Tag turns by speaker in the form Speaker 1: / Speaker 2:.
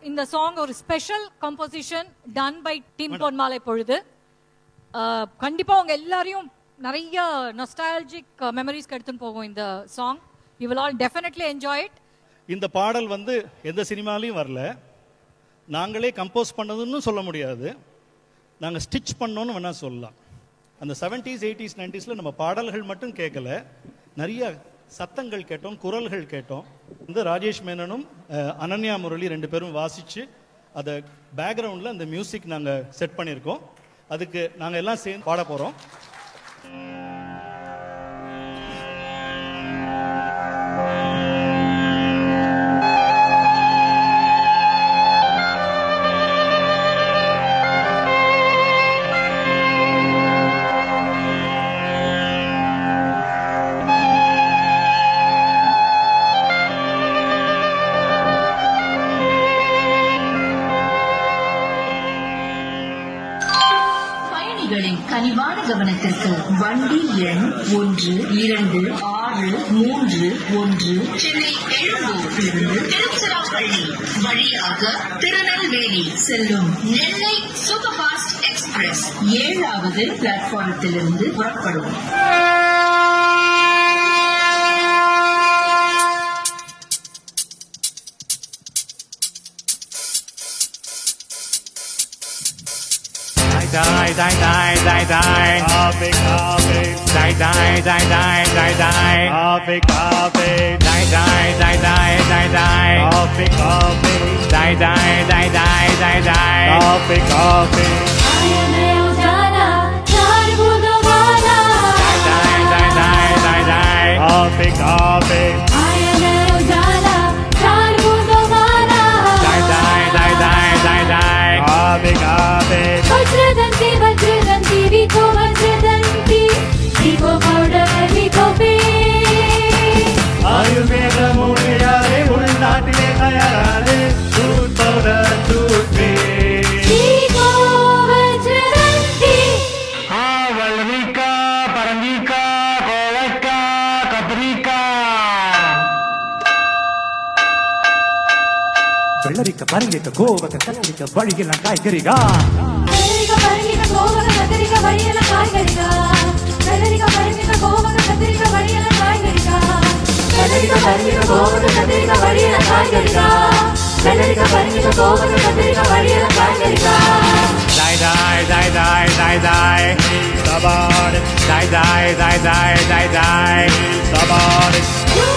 Speaker 1: இந்த சாங் ஒரு special composition done by team Ponmaalai Pozhudhu. கண்டிப்பா உங்க எல்லாரையும் நிறைய நொஸ்டாலஜிக் மெமரிஸ்க்கு எடுத்துன்னு போகும் இந்த song. You will all definitely enjoy it.
Speaker 2: இந்த பாடல் வந்து எந்த சினிமாலையும் வரல, நாங்களே கம்போஸ் பண்ணதுன்னு சொல்ல முடியாது, நாங்கள் ஸ்டிச் பண்ணோன்னு வேணால் சொல்லலாம். அந்த 70s 80s 90s நம்ம பாடல்கள் மட்டும் கேட்கல, நிறைய சத்தங்கள் கேட்டோம், குரல்கள் கேட்டோம். இந்த ராஜேஷ் மேனனும் அனன்யா முரளி 2 பேரும் வாசித்து அதை பேக்ரவுண்டில் அந்த மியூசிக் நாங்கள் செட் பண்ணியிருக்கோம். அதுக்கு நாங்கள் எல்லாம் சேர்ந்து பாட போகிறோம்.
Speaker 3: கனிவான கவனத்திற்கு வண்டி எண் 1261 சென்னை எழும்பூரிலிருந்து திருச்சிராப்பள்ளி வழியாக திருநெல்வேலி செல்லும் நெல்லை சூப்பர் ஃபாஸ்ட் எக்ஸ்பிரஸ் 7வது பிளாட்பாரத்திலிருந்து புறப்படும்.
Speaker 4: Die, die, die, die, die.
Speaker 2: Coffee, coffee.
Speaker 4: Die, die, die, die, die, die.
Speaker 2: Coffee, coffee.
Speaker 4: Die, die, die, die, die, die.
Speaker 2: Coffee, coffee.
Speaker 4: Die, die, die, die, die, die.
Speaker 2: Coffee, coffee.
Speaker 4: Die, die, die, die, die, die.
Speaker 2: Coffee, coffee.
Speaker 4: Die, die, die, die, die, die.
Speaker 2: Coffee, coffee.
Speaker 5: Vajradanti, Vajradanti, Vico Vajradanti, Vico powder, Vico paste.
Speaker 2: ஆயுர்வேத மூலிகையாலே உள்நாட்டிலே தயாராது tooth powder, toothpaste.
Speaker 5: Vico Vajradanti.
Speaker 4: வளரிக்கா, பரங்கிக்கா, கோவக்கா, கத்திரிக்கா.
Speaker 6: வெள்ளரிக்க பரங்கிக்க கோவக்க கத்திரிக்க வழியெல்லாம் காய்கறிகா.
Speaker 5: Velarika, Parangika, Govaka, Kathirika, Variyala, Kaaikariga. Velarika, Parangika, Govaka, Kathirika, Variyala, Kaaikariga. Velarika, Parangika, Govaka, Kathirika, Variyala, Kaaikariga. Velarika, Parangika, Govaka, Kathirika, Variyala, Kaaikariga.
Speaker 4: Die, die, die, die, die, die.
Speaker 2: Sabad,
Speaker 4: Die, die, die, die, die, die.
Speaker 2: sabad.
Speaker 5: You